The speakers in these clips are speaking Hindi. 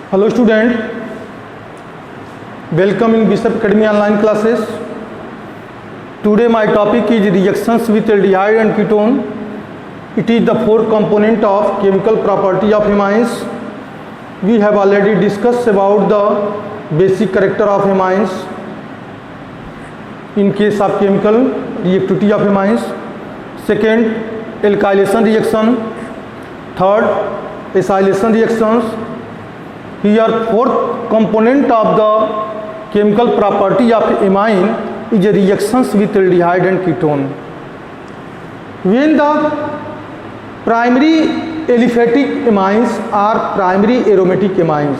Hello student, welcome in Bishop Academy online classes. Today my topic is reactions with aldehyde and ketone. It is the fourth component of chemical property of amines. We have already discussed about the basic character of amines in case of chemical reactivity of amines. Second, alkylation reaction. Third, acylation reactions. Here fourth component of the chemical property of amine is reactions with aldehyde and ketone. When the primary aliphatic amines are primary aromatic amines,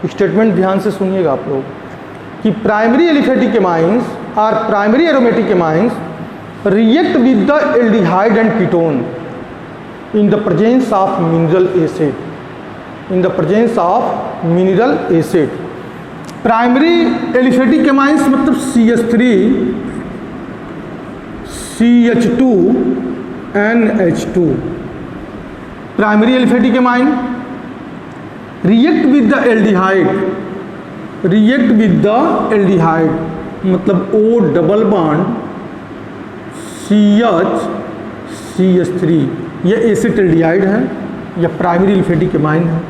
statement ध्यान से सुनिएगा आप लोग कि primary aliphatic amines are primary aromatic amines react with the aldehyde and ketone in the presence of mineral acid. In the presence of mineral acid. Primary aliphatic amines मतलब CH3 CH2 NH2. Primary aliphatic amine react with the aldehyde. React with the aldehyde मतलब O double bond CH CH3. ये एसिड एल्डिहाइड है या प्राइमरी एलिफेटिक एमाइन है.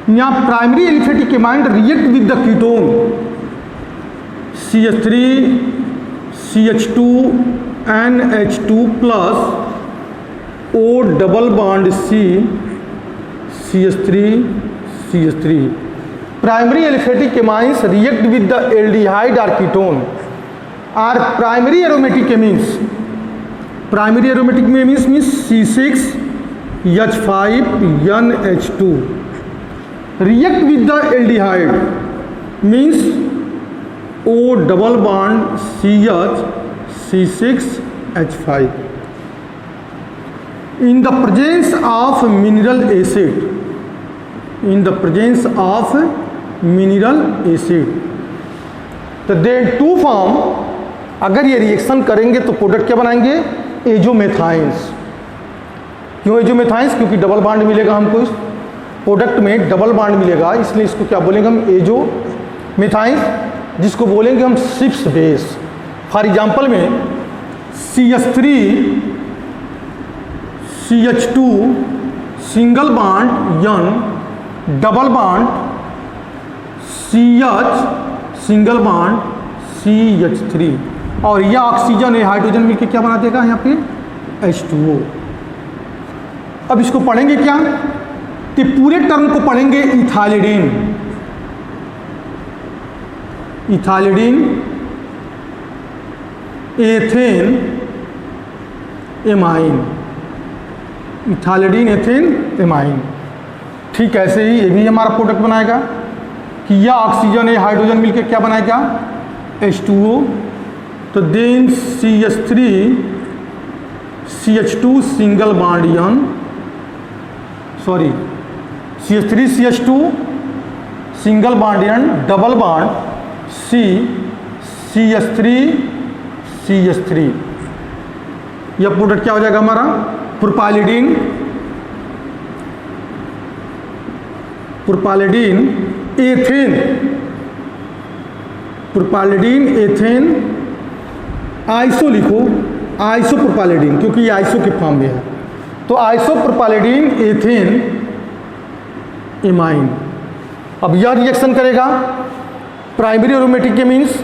यहाँ primary aliphatic amine react with the ketone CH3 CH2 NH2 plus O double bond CH3 CH3. Primary aliphatic amines react with the aldehyde or ketone or primary aromatic amines. Primary aromatic amines means C6H5NH2 react with the aldehyde means O double bond CH C6H5 in the presence of mineral acid. In the presence of mineral acid तो then टू फॉर्म अगर ये रिएक्शन करेंगे तो प्रोडक्ट क्या बनाएंगे? एजोमेथाइंस. क्यों एजोमेथाइंस? क्योंकि डबल बॉन्ड मिलेगा हमको इस प्रोडक्ट में, डबल बॉन्ड मिलेगा, इसलिए इसको क्या बोलेंगे हम? एजोमेथाइंस, जिसको बोलेंगे हम सिप्स बेस. फॉर एग्जांपल में CH3 CH2 single bond N double bond CH single bond CH3 और यह ऑक्सीजन या हाइड्रोजन मिलकर क्या बना देगा यहाँ पे? H2O. अब इसको पढ़ेंगे क्या? कि पूरे टर्म को पढ़ेंगे ethylidene. Ethylidene ethane amine. Ethylidene ethane amine. ठीक ऐसे ही ये भी हमारा प्रोडक्ट बनाएगा कि यह ऑक्सीजन या हाइड्रोजन मिलकर क्या बनाएगा? H2O. तो then CH3 CH2 single bond N sorry CH3 CH2 single bond N double bond CH3 CH3. यह प्रोडक्ट क्या हो जाएगा हमारा? Propylidene. Propylidene ethane. Propylidene ethane iso लिखो. आइसो प्रोपाइलिडीन क्योंकि ये आइसो के फॉर्म में है. तो आइसो प्रोपाइलिडीन एथेन एमाइन. अब यह रिएक्शन करेगा प्राइमरी एरोमेटिक एमीन्स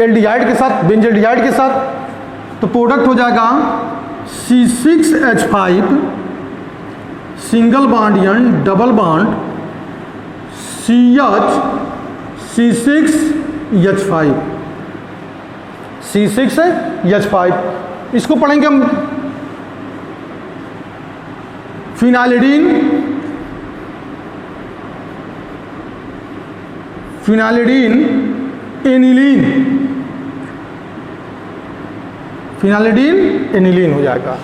एल्डिहाइड के साथ, बेंजल्डिहाइड के साथ. तो प्रोडक्ट हो जाएगा C6H5 single bond N double bond CH C6H5 C6H5. इसको पढ़ेंगे हम फिनाइलिडीन. फिनाइलिडीन एनिलीन. फिनाइलिडीन एनिलीन हो जाएगा.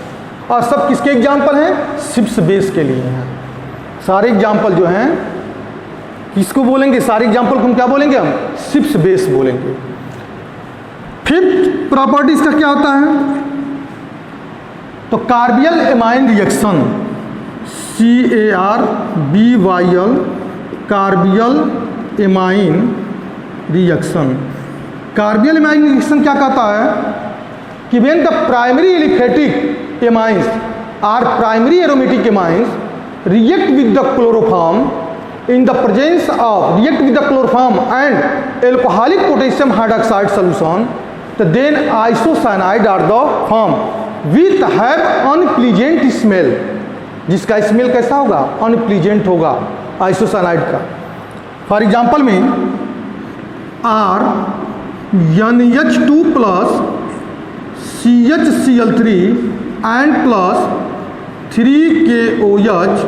और सब किसके एग्जाम्पल हैं? सिप्स बेस के लिए हैं. सारे एग्जाम्पल जो हैं किसको बोलेंगे? सारे एग्जाम्पल को हम क्या बोलेंगे? हम सिप्स बेस बोलेंगे. फिफ्थ प्रॉपर्टी इसका क्या होता है? तो carbylamine reaction CARBYL carbylamine reaction. Carbylamine reaction क्या कहता है कि when the primary aliphatic amines are primary aromatic amines react with the chloroform in the presence of react with the chloroform and alcoholic potassium hydroxide solution, then isocyanide are the form which have unpleasant smell, जिसका स्मेल कैसा होगा, अनप्लीजेंट होगा आइसोसाइनाइड का। फॉर एग्जाम्पल में R NH2 plus CHCl3 and plus 3KOH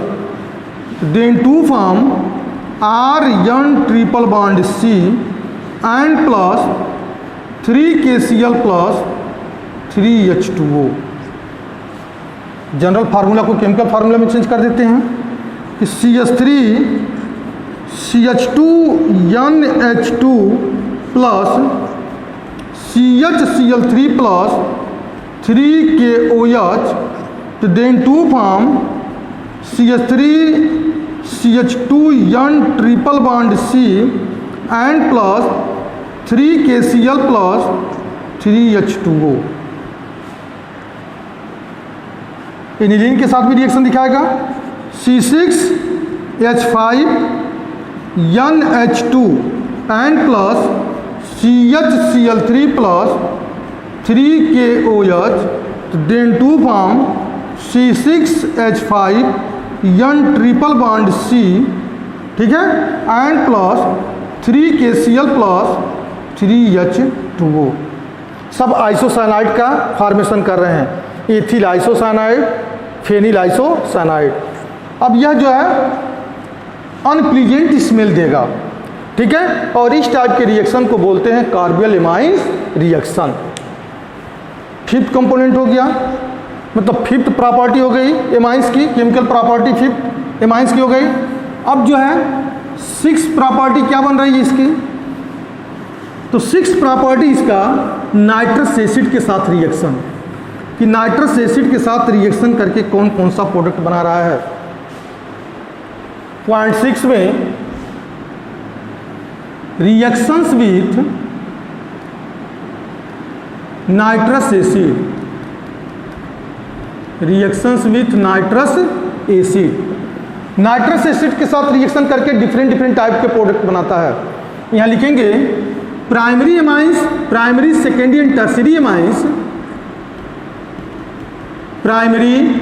then to form Rn triple bond C and plus 3KCl plus 3H2O। General formula को केमिकल फार्मूला में चेंज कर देते हैं कि CH3 CH2 NH2 plus CHCl3 plus 3KOH तो then to form CH3 CH2 N triple bond C and plus 3KCl plus 3H2O। Aniline के साथ भी रिएक्शन दिखाएगा। C6H5 NH2 and plus CHCl3 plus 3KOH then to form C6H5 N triple bond C, ठीक है, and plus 3KCl plus 3H2O। सब आइसोसाइनाइड का फॉर्मेशन कर रहे हैं, एथिल आइसोसाइनाइड, फेनिल आइसोसाइनाइड। अब यह जो है अनप्लीजेंट स्मेल देगा, ठीक है, और इस टाइप के रिएक्शन को बोलते हैं कार्बियल एमाइन रिएक्शन। फिफ्थ कंपोनेंट हो गया, मतलब फिफ्थ प्रॉपर्टी हो गई एमाइंस की, केमिकल प्रॉपर्टी फिफ्थ एमाइंस की हो गई। अब जो है सिक्स प्रॉपर्टी क्या बन रही है इसकी, तो सिक्स प्रॉपर्टी इसका नाइट्रस एसिड के साथ रिएक्शन, कि नाइट्रस एसिड के साथ रिएक्शन करके कौन कौन सा प्रोडक्ट बना रहा है। पॉइंट 6 में reactions with nitrous acid, reactions with nitrous acid, nitrous acid के साथ रिएक्शन करके डिफरेंट टाइप के प्रोडक्ट बनाता है। यहाँ लिखेंगे primary amines, primary secondary and tertiary amines, primary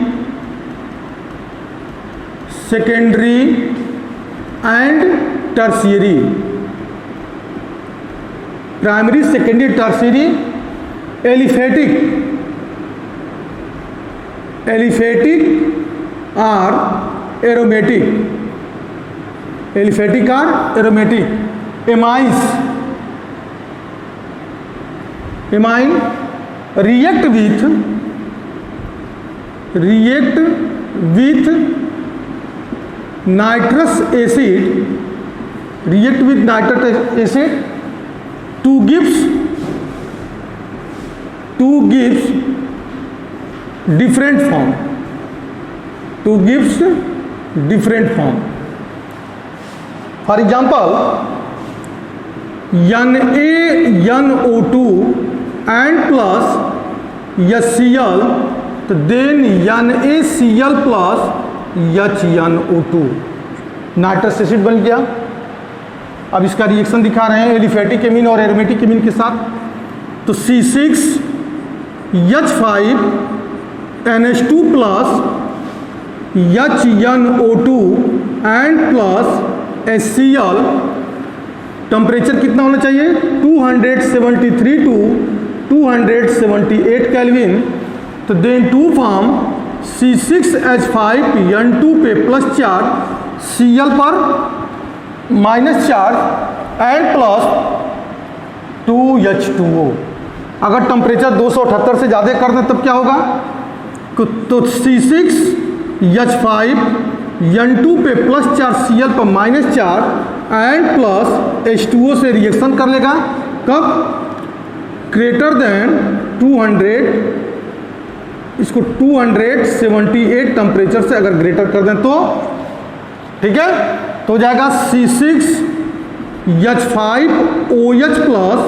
secondary and tertiary, primary secondary tertiary aliphatic or aromatic, aliphatic or aromatic amines, amine react with nitrous acid, react with nitrous acid to gives different form, to gives different form. For example, NaNO2 and plus HCl, then NaCl plus HNO2, nitrous acid बन गया। अब इसका रिएक्शन दिखा रहे हैं एलिफेटिक एमीन और एरोमेटिक एमीन के साथ। तो C6H5 NH2 plus HNO2 and plus HCl, temperature कितना होना चाहिए 273 टू 278 केल्विन। तो देन टू फॉर्म C6H5N2 पे प्लस चार्ज, Cl पर minus charge and plus 2H2O। अगर टेम्परेचर 278 से ज़्यादा कर दें तब क्या होगा, तो C6H5N2 पे प्लस चार्ज, Cl पर minus charge and plus H2O से रिएक्शन कर लेगा। कब, ग्रेटर देन 200, इसको 278 टेम्परेचर से अगर ग्रेटर कर दें तो, ठीक है, तो हो जाएगा C6H5OH प्लस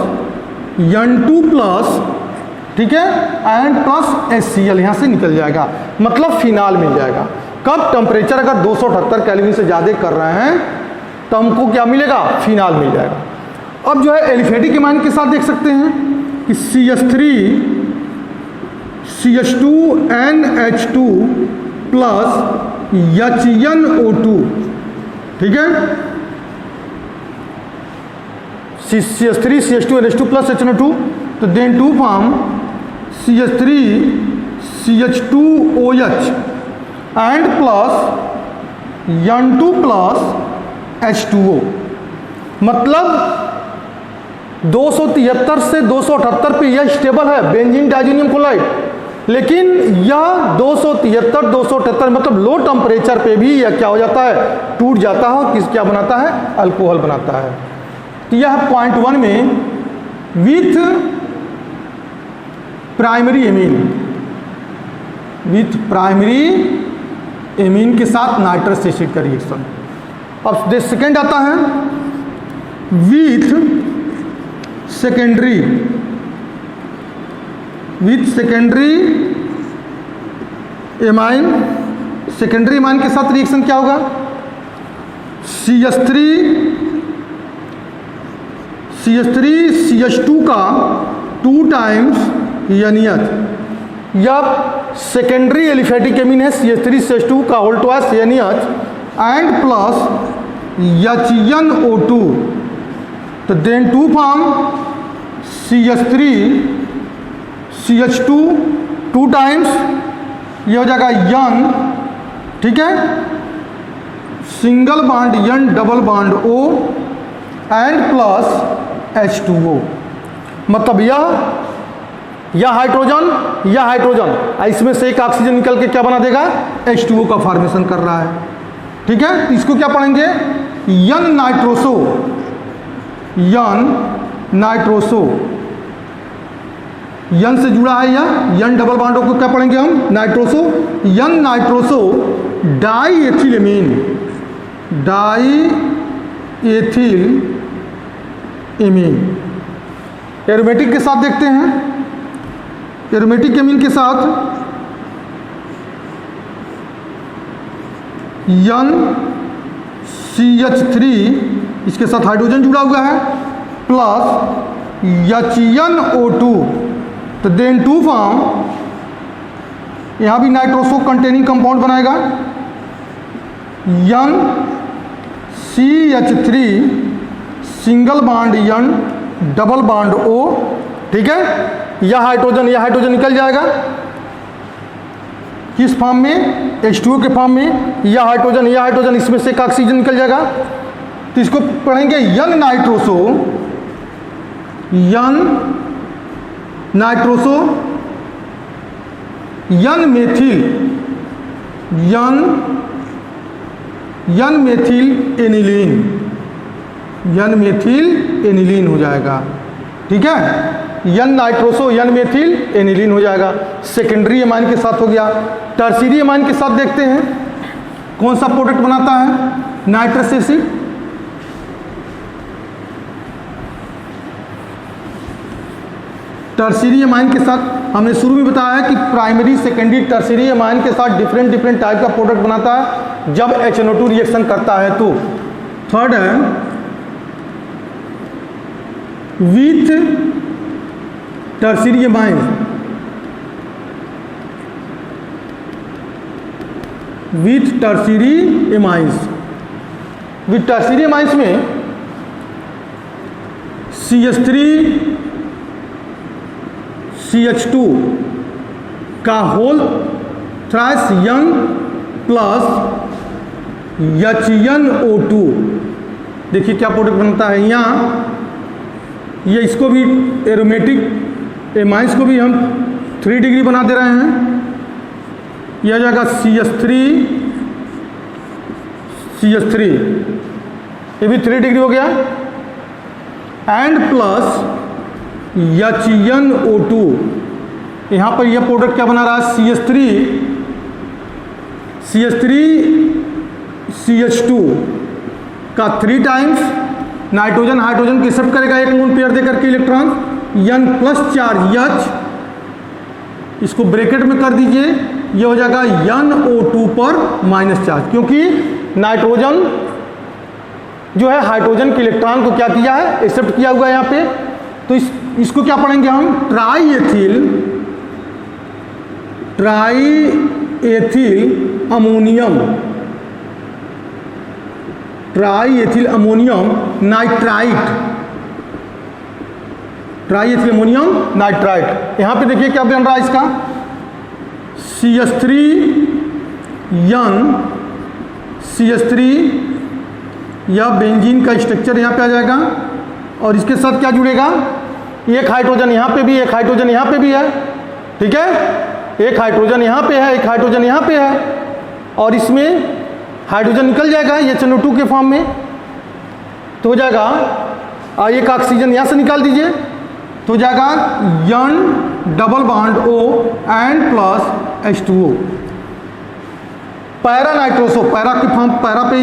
N2 प्लस, ठीक है, एंड प्लस HCl यहाँ से निकल जाएगा, मतलब फिनाल मिल जाएगा। कब? टेम्परेचर अगर 278 केल्विन से ज़्यादा कर रहे हैं तो हमको क्या मिलेगा? फिनाल मिल जाएगा। अब जो है एलिफेटिक एमाइन के साथ देख सकते हैं कि CH3CH2NH2 प्लस HNO2, ठीक है, CH3CH2NH2 प्लस HNO2, तो then to form CH3CH2OH and plus N2 plus H2O, मतलब 273 से 278 पे यह स्टेबल है बेंजीन डाइज़ोनियम क्लोराइड, लेकिन यह 273 278 मतलब लो टेम्परेचर पे भी यह क्या हो जाता है? टूट जाता है। किस क्या बनाता है? अल्कोहल बनाता है। तो यह पॉइंट 1 में विथ प्राइमरी एमीन के साथ नाइट्रस एसिड का रिएक्शन। अब सेकेंड आता है with secondary amine. Secondary amine के साथ रिएक्शन क्या होगा? CH3CH2 का 2 टाइम्स NH, या सेकेंडरी एलिफेटिक एमीन है CH3CH2 का whole twice NH and plus HNO2, तो then to form CH3CH2 2 times, ये हो जाएगा N, ठीक है, single bond N double bond O and plus H2O, मतलब यह हाइड्रोजन इसमें से एक ऑक्सीजन निकल के क्या बना देगा? H2O का फॉर्मेशन कर रहा है, ठीक है। तो इसको क्या पढ़ेंगे? N नाइट्रोसो, N से जुड़ा है यह N डबल बॉन्डों को क्या पढ़ेंगे हम? Nitroso. N nitroso diethyl amine. Aromatic के साथ देखते हैं, एरोमेटिक एमीन के साथ NCH3, इसके साथ हाइड्रोजन जुड़ा हुआ है, प्लस HNO2, तो देन टू फॉर्म, यहाँ भी नाइट्रोसो कंटेनिंग कंपाउंड बनाएगा NCH3 single bond N double bond O, ठीक है। यह हाइड्रोजन निकल जाएगा किस फॉर्म में? H2O के फॉर्म में। यह हाइड्रोजन इसमें से एक ऑक्सीजन निकल जाएगा, तो इसको पढ़ेंगे N nitroso N methyl aniline हो जाएगा, ठीक है। N nitroso N methyl aniline हो जाएगा। सेकेंडरी एमाइन के साथ हो गया। टर्शियरी एमाइन के साथ देखते हैं कौन सा प्रोडक्ट बनाता है? Nitrous acid. टर्शियरी एमाइन के साथ हमने शुरू में बताया है कि प्राइमरी सेकेंडरी टर्शियरी एमाइन के साथ डिफरेंट टाइप का प्रोडक्ट बनाता है जब HNO2 रिएक्शन करता है। तो थर्ड है with tertiary amine, with tertiary amines में CH3CH2 का whole thrice N plus HNO2, देखिए क्या प्रोडक्ट बनता है यहाँ। ये इसको भी एरोमेटिक एमाइंस को भी हम 3 डिग्री बना दे रहे हैं। यह आ जाएगा CH3 ये भी 3 डिग्री हो गया, एंड प्लस HNO2। यहाँ पर यह प्रोडक्ट क्या बना रहा है? CH3CH2 का 3 टाइम्स, नाइट्रोजन हाइड्रोजन की एक्सेप्ट करेगा एक लोन पेयर देकर के electron, n plus charge H, इसको ब्रैकेट में कर दीजिए, ये हो जाएगा NO2 पर माइनस चार्ज, क्योंकि नाइट्रोजन जो है हाइड्रोजन के इलेक्ट्रॉन को क्या किया है, एक्सेप्ट किया हुआ है यहाँ पे। तो इसको क्या पढ़ेंगे हम, try ethyl ammonium, try ethyl ammonium nitrite, try ethyl ammonium nitrite. यहाँ पे देखिए क्या बन रहा है इसका, CH3 या बेंजीन का स्ट्रक्चर यहाँ पे आ जाएगा, और इसके साथ क्या जुड़ेगा, एक हाइड्रोजन यहाँ पे भी, एक हाइड्रोजन यहाँ पे भी है, ठीक है, एक हाइड्रोजन यहाँ पे है, एक हाइड्रोजन यहाँ पे है, और इसमें हाइड्रोजन निकल जाएगा ये NO2 के फॉर्म में, तो हो जाएगा, एक ऑक्सीजन यहाँ से निकाल दीजिए, तो हो जाएगा N double bond O and plus H2O। Para nitroso, para के फॉर्म, पैरा पे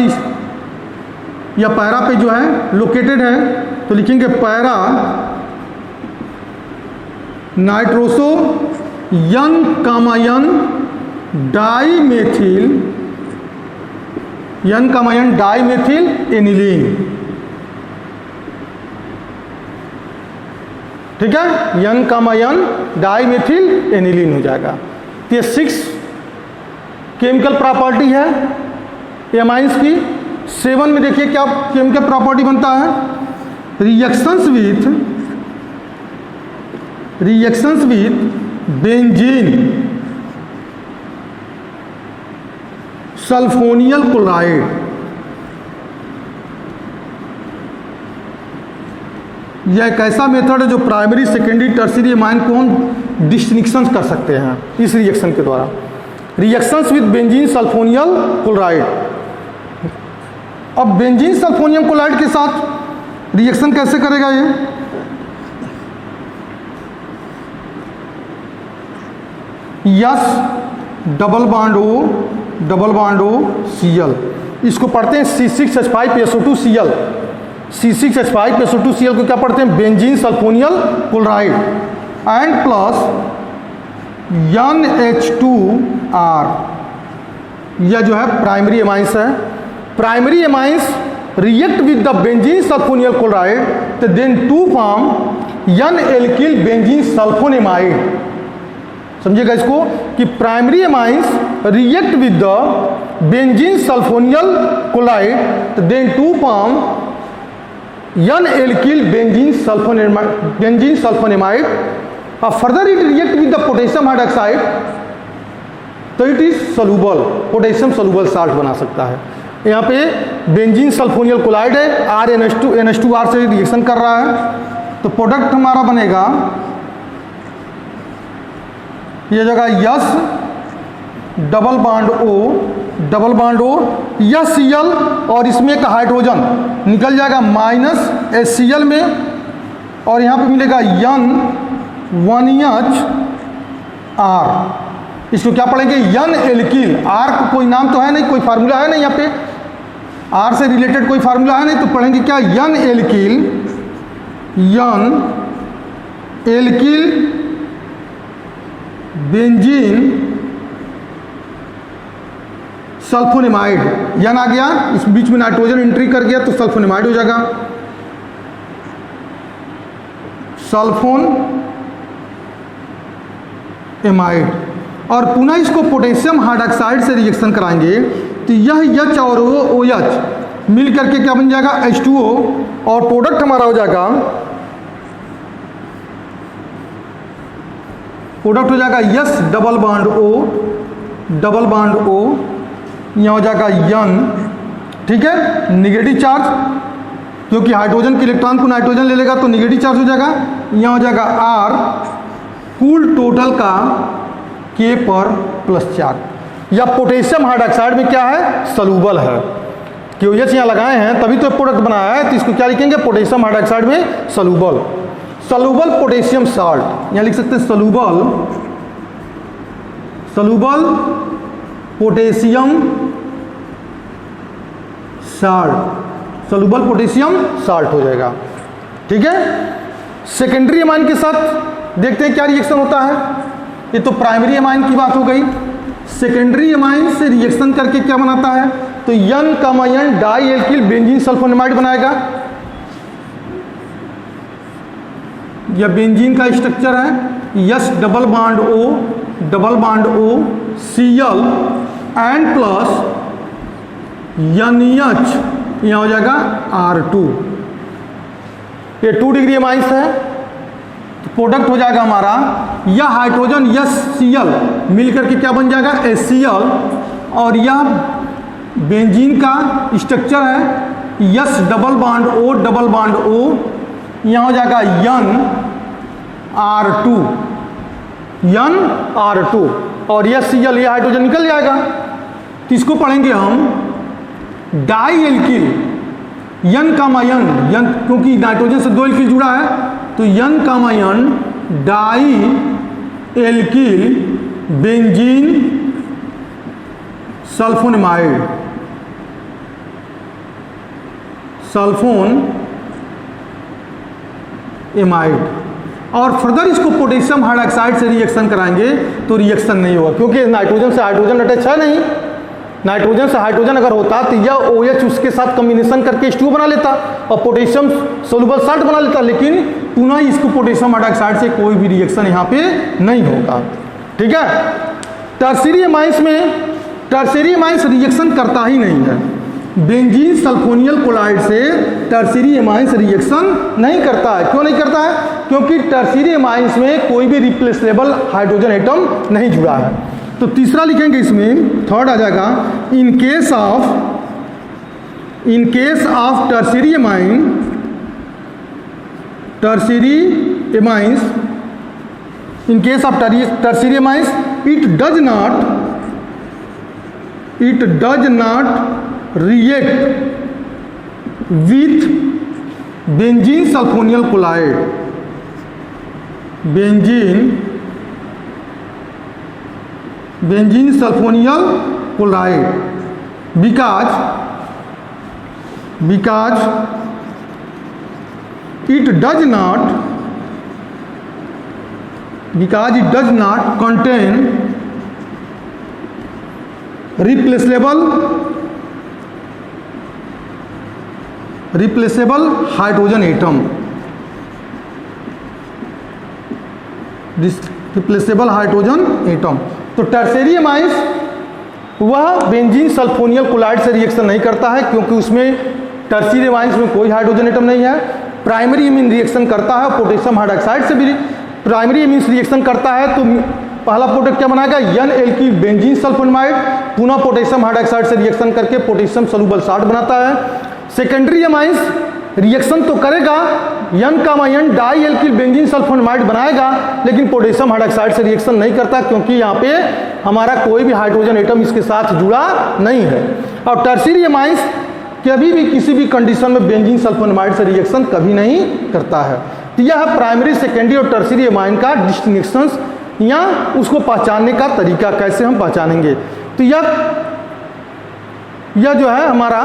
या पैरा पे जो है लोकेटेड है, तो लिखेंगे para nitroso N dimethyl aniline, ठीक है, N डाईमेथिल एनिलीन हो जाएगा। ये 6 केमिकल प्रॉपर्टी है एमाइंस की। 7 में देखिए क्या केमिकल प्रॉपर्टी बनता है, reactions with benzene sulphonyl chloride, यह एक ऐसा मेथड है जो प्राइमरी सेकेंडरी टर्शियरी एमाइन को हम डिस्टिंक्शन कर सकते हैं इस रिएक्शन के द्वारा। Reactions with benzene sulphonyl chloride, अब बेंजीन सल्फोनियम क्लोराइड के साथ रिएक्शन कैसे करेगा ये, yes double bond O Cl, इसको पढ़ते हैं C6H5SO2Cl, C6H5SO2Cl को क्या पढ़ते हैं, benzene sulphonyl chloride and plus NH2R, यह जो है प्राइमरी एमाइंस है। Primary amines react with the benzene sulphonyl chloride, तो then to form N alkyl benzene sulphonamide. समझिएगा इसको कि primary amines react with the benzene sulphonyl chloride, तो then to form N alkyl benzene sulphonamide, further it react with the potassium hydroxide, तो it is soluble, potassium soluble salt बना सकता है। यहाँ पे बेंजीन सल्फोनियल क्लोराइड है, NH2R से रिएक्शन कर रहा है, तो प्रोडक्ट हमारा बनेगा ये जगह यस डबल बॉन्ड ओ या Cl, और इसमें एक हाइड्रोजन निकल जाएगा माइनस HCl में, और यहाँ पे मिलेगा N1H R। इसको क्या पढ़ेंगे, N-एल्किल, R को कोई नाम तो है नहीं, कोई फार्मूला है नहीं, यहाँ पे R से रिलेटेड कोई फार्मूला है नहीं, तो पढ़ेंगे क्या, N-एल्किल बेंजीन सल्फोनेमाइड, N आ गया, इस बीच में नाइट्रोजन एंट्री कर गया तो सल्फोनेमाइड हो जाएगा, सल्फोनेमाइड। और पुनः इसको पोटेशियम हाइड्रोक्साइड से रिएक्शन कराएंगे, तो यह H और OH मिल करके क्या बन जाएगा, H2O, और प्रोडक्ट हमारा हो जाएगा, यस डबल बॉन्ड O, यहाँ हो जाएगा N, ठीक है, निगेटिव चार्ज, क्योंकि हाइड्रोजन के इलेक्ट्रॉन को नाइट्रोजन ले लेगा तो निगेटिव चार्ज हो जाएगा, यहाँ हो जाएगा R, कुल टोटल का K पर प्लस चार्ज। या पोटेशियम हाइड्रोक्साइड में क्या है, सलूबल है, कि OH यहाँ लगाए हैं तभी तो प्रोडक्ट बनाया है, तो इसको क्या लिखेंगे, पोटेशियम हाइड्रोक्साइड में सलूबल पोटेशियम साल्ट, यहाँ लिख सकते हैं soluble potassium salt, soluble potassium salt हो जाएगा। ठीक है, सेकेंडरी एमाइन के साथ देखते हैं क्या रिएक्शन होता है। ये तो प्राइमरी एमाइन की बात हो गई। सेकेंडरी एमाइन से रिएक्शन करके क्या बनाता है, तो N का N di alkyl benzene sulphonamide बनाएगा। यह बेंजीन का स्ट्रक्चर है, S double bond O Cl and plus NH, यहाँ हो जाएगा R2। ये 2 डिग्री एमाइंस है, तो प्रोडक्ट हो जाएगा हमारा यह हाइड्रोजन HCl मिलकर के क्या बन जाएगा HCl, और यह बेंजीन का स्ट्रक्चर है S डबल बॉन्ड O, यहाँ हो जाएगा NR2, और यह Cl, यह हाइड्रोजन निकल जाएगा। तो इसको पढ़ेंगे हम डाई एल्किल, N का N, क्योंकि नाइट्रोजन से 2 एल्किल जुड़ा है, तो N का N di alkyl benzene sulphonamide, और फर्दर इसको पोटेशियम हाइड्रोक्साइड से रिएक्शन कराएंगे तो रिएक्शन नहीं होगा, क्योंकि नाइट्रोजन से हाइड्रोजन अटैच है नहीं। नाइट्रोजन से हाइड्रोजन अगर होता तो यह OH उसके साथ कॉम्बिनेशन करके H2O बना लेता और पोटेशियम सोल्यूबल साल्ट बना लेता, लेकिन पुनः इसको पोटेशियम हाइड्रोक्साइड से कोई भी रिएक्शन यहाँ पे नहीं होगा। ठीक है, टर्शियरी एमाइंस रिएक्शन करता ही नहीं है। बेंजीन सल्फोनियल क्लोराइड से टर्शियरी एमाइंस रिएक्शन नहीं करता है। क्यों नहीं करता है? क्योंकि टर्शियरी एमाइंस में कोई भी रिप्लेसेबल हाइड्रोजन एटम नहीं जुड़ा है। तो तीसरा लिखेंगे इसमें, थर्ड आ जाएगा in case of tertiary amines, in case of tertiary amines it does not react with benzene sulfonyl chloride, benzene sulfonyl chloride because it does not contain replaceable hydrogen atom, replaceable hydrogen atom. तो टर्शियरी एमाइंस वह बेंजीन सल्फोनियल क्लोराइड से रिएक्शन नहीं करता है, क्योंकि उसमें टर्शियरी एमाइंस में कोई हाइड्रोजन एटम नहीं है। प्राइमरी एमीन रिएक्शन करता है, पोटेशियम हाइड्रोक्साइड से भी प्राइमरी एमीन रिएक्शन करता है, तो पहला प्रोडक्ट क्या बनाएगा N एल्किल बेंजीन सल्फोनेमाइड, पुनः पोटेशियम हाइड्रोक्साइड से रिएक्शन करके पोटेशियम सोल्यूबल साल्ट बनाता है। सेकेंडरी एमाइंस रिएक्शन तो करेगा, N का N di alkyl benzene sulphonamide बनाएगा, लेकिन पोटेशियम हाइड्रोक्साइड से रिएक्शन नहीं करता, क्योंकि यहाँ पे हमारा कोई भी हाइड्रोजन एटम इसके साथ जुड़ा नहीं है। और टर्शियरी एमाइंस कभी भी किसी भी कंडीशन में बेंजीन सल्फोनेमाइड से रिएक्शन कभी नहीं करता है। तो यह प्राइमरी, सेकेंडरी और टर्शियरी एमाइन का डिस्टिंक्शंस या उसको पहचानने का तरीका, कैसे हम पहचानेंगे। तो यह जो है हमारा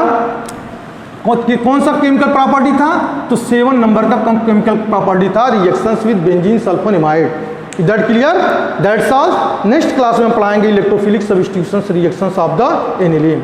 कौन सा केमिकल प्रॉपर्टी था, तो 7 नंबर का केमिकल प्रॉपर्टी था reactions with benzene sulphonamide. That clear, that's all. Next class में पढ़ाएंगे electrophilic substitutions reactions of the aniline.